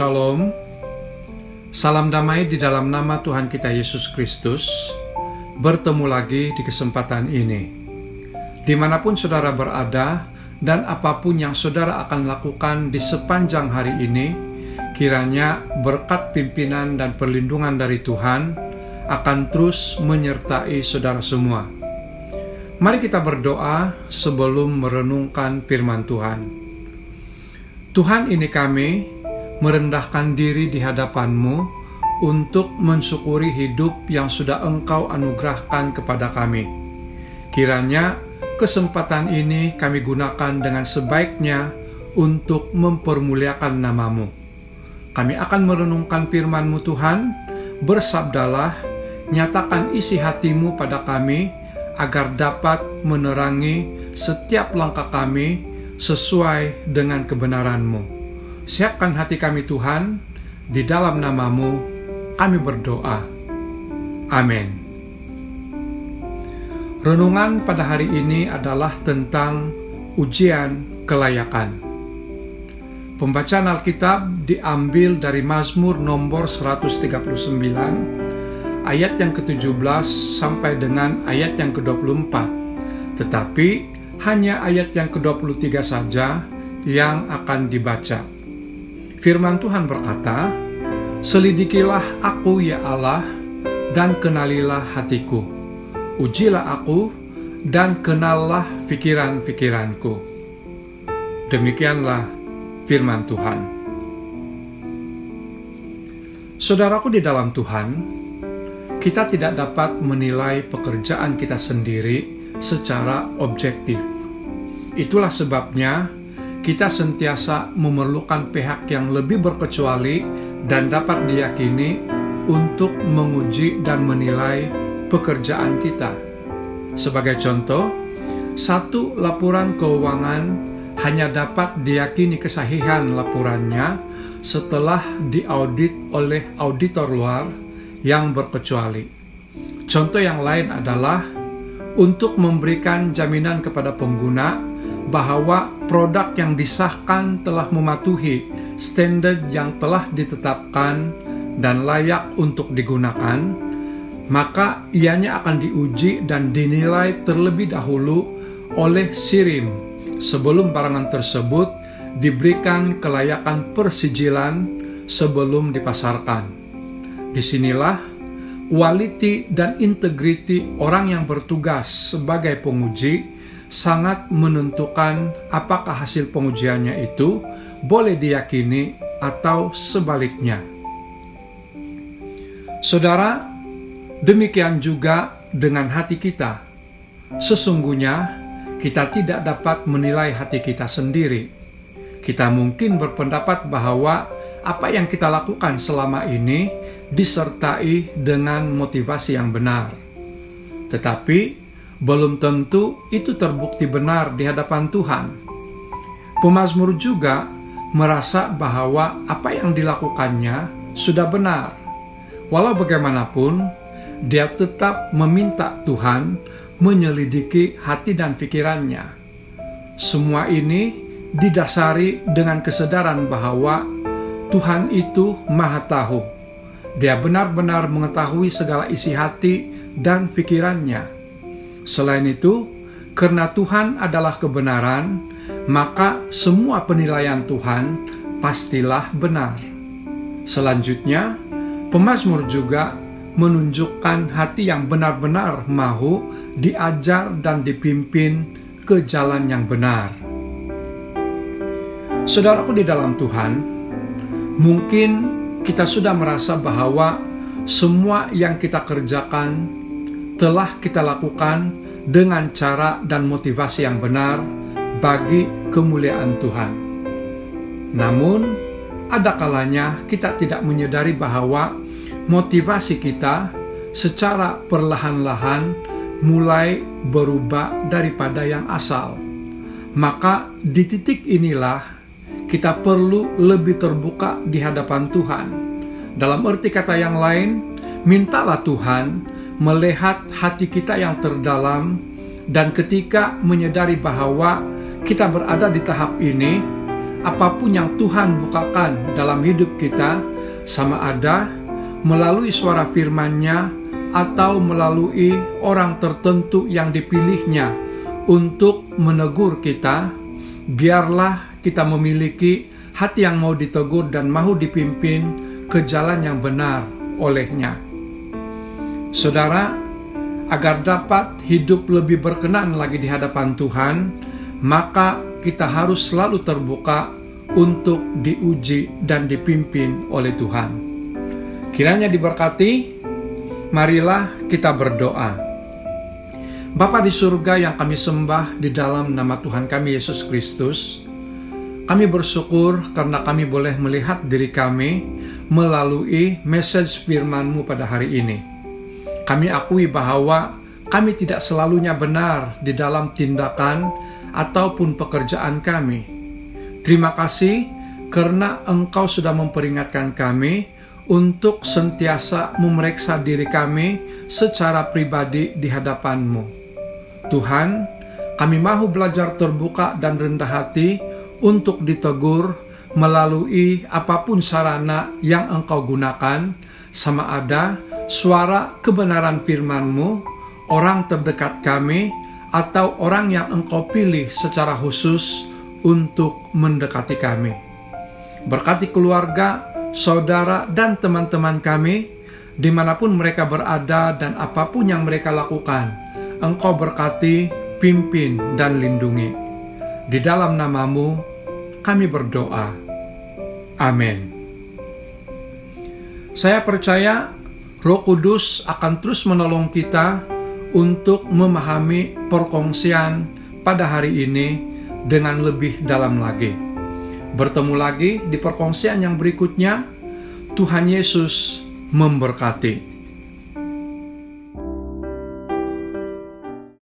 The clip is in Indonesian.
Shalom. Salam damai di dalam nama Tuhan kita Yesus Kristus. Bertemu lagi di kesempatan ini. Dimanapun saudara berada dan apapun yang saudara akan lakukan di sepanjang hari ini, kiranya berkat pimpinan dan perlindungan dari Tuhan akan terus menyertai saudara semua. Mari kita berdoa sebelum merenungkan firman Tuhan. Tuhan, ini kami merendahkan diri di hadapan-Mu untuk mensyukuri hidup yang sudah Engkau anugerahkan kepada kami. Kiranya kesempatan ini kami gunakan dengan sebaiknya untuk mempermuliakan nama-Mu. Kami akan merenungkan firman-Mu Tuhan, bersabdalah, nyatakan isi hati-Mu pada kami, agar dapat menerangi setiap langkah kami sesuai dengan kebenaran-Mu. Siapkan hati kami Tuhan, di dalam nama-Mu kami berdoa. Amin. Renungan pada hari ini adalah tentang ujian kelayakan. Pembacaan Alkitab diambil dari Mazmur nomor 139, ayat yang ke-17 sampai dengan ayat yang ke-24. Tetapi hanya ayat yang ke-23 saja yang akan dibaca. Firman Tuhan berkata, "Selidikilah aku ya Allah, dan kenalilah hatiku. Ujilah aku, dan kenallah pikiran-pikiranku." Demikianlah firman Tuhan. Saudaraku di dalam Tuhan, kita tidak dapat menilai pekerjaan kita sendiri secara objektif. Itulah sebabnya kita sentiasa memerlukan pihak yang lebih berkecuali dan dapat diyakini untuk menguji dan menilai pekerjaan kita. Sebagai contoh, satu laporan keuangan hanya dapat diyakini kesahihan laporannya setelah diaudit oleh auditor luar yang berkecuali. Contoh yang lain adalah untuk memberikan jaminan kepada pengguna bahwa produk yang disahkan telah mematuhi standar yang telah ditetapkan dan layak untuk digunakan, maka ianya akan diuji dan dinilai terlebih dahulu oleh SIRIM sebelum barangan tersebut diberikan kelayakan persijilan sebelum dipasarkan. Disinilah quality dan integriti orang yang bertugas sebagai penguji sangat menentukan apakah hasil pengujiannya itu boleh diyakini atau sebaliknya. Saudara, demikian juga dengan hati kita. Sesungguhnya kita tidak dapat menilai hati kita sendiri. Kita mungkin berpendapat bahwa apa yang kita lakukan selama ini disertai dengan motivasi yang benar. Tetapi belum tentu itu terbukti benar di hadapan Tuhan. Pemazmur juga merasa bahwa apa yang dilakukannya sudah benar. Walau bagaimanapun, dia tetap meminta Tuhan menyelidiki hati dan pikirannya. Semua ini didasari dengan kesadaran bahwa Tuhan itu Maha Tahu. Dia benar-benar mengetahui segala isi hati dan pikirannya. Selain itu, karena Tuhan adalah kebenaran, maka semua penilaian Tuhan pastilah benar. Selanjutnya, pemazmur juga menunjukkan hati yang benar-benar mau diajar dan dipimpin ke jalan yang benar. Saudaraku di dalam Tuhan, mungkin kita sudah merasa bahwa semua yang kita kerjakan telah kita lakukan dengan cara dan motivasi yang benar bagi kemuliaan Tuhan. Namun, ada kalanya kita tidak menyadari bahwa motivasi kita secara perlahan-lahan mulai berubah daripada yang asal. Maka di titik inilah kita perlu lebih terbuka di hadapan Tuhan. Dalam arti kata yang lain, mintalah Tuhan melihat hati kita yang terdalam, dan ketika menyadari bahwa kita berada di tahap ini, apapun yang Tuhan bukakan dalam hidup kita, sama ada melalui suara firman-Nya atau melalui orang tertentu yang dipilihnya untuk menegur kita, biarlah kita memiliki hati yang mau ditegur dan mau dipimpin ke jalan yang benar olehnya. Saudara, agar dapat hidup lebih berkenan lagi di hadapan Tuhan, maka kita harus selalu terbuka untuk diuji dan dipimpin oleh Tuhan. Kiranya diberkati, marilah kita berdoa. Bapa di surga yang kami sembah di dalam nama Tuhan kami Yesus Kristus, kami bersyukur karena kami boleh melihat diri kami melalui message firman-Mu pada hari ini. Kami akui bahwa kami tidak selalunya benar di dalam tindakan ataupun pekerjaan kami. Terima kasih karena Engkau sudah memperingatkan kami untuk sentiasa memeriksa diri kami secara pribadi di hadapan-Mu. Tuhan, kami mahu belajar terbuka dan rendah hati untuk ditegur melalui apapun sarana yang Engkau gunakan, sama ada suara kebenaran firman-Mu, orang terdekat kami, atau orang yang Engkau pilih secara khusus untuk mendekati kami. Berkati keluarga, saudara, dan teman-teman kami, dimanapun mereka berada dan apapun yang mereka lakukan, Engkau berkati, pimpin, dan lindungi. Di dalam nama-Mu, kami berdoa. Amin. Saya percaya Roh Kudus akan terus menolong kita untuk memahami perkongsian pada hari ini dengan lebih dalam lagi. Bertemu lagi di perkongsian yang berikutnya. Tuhan Yesus memberkati.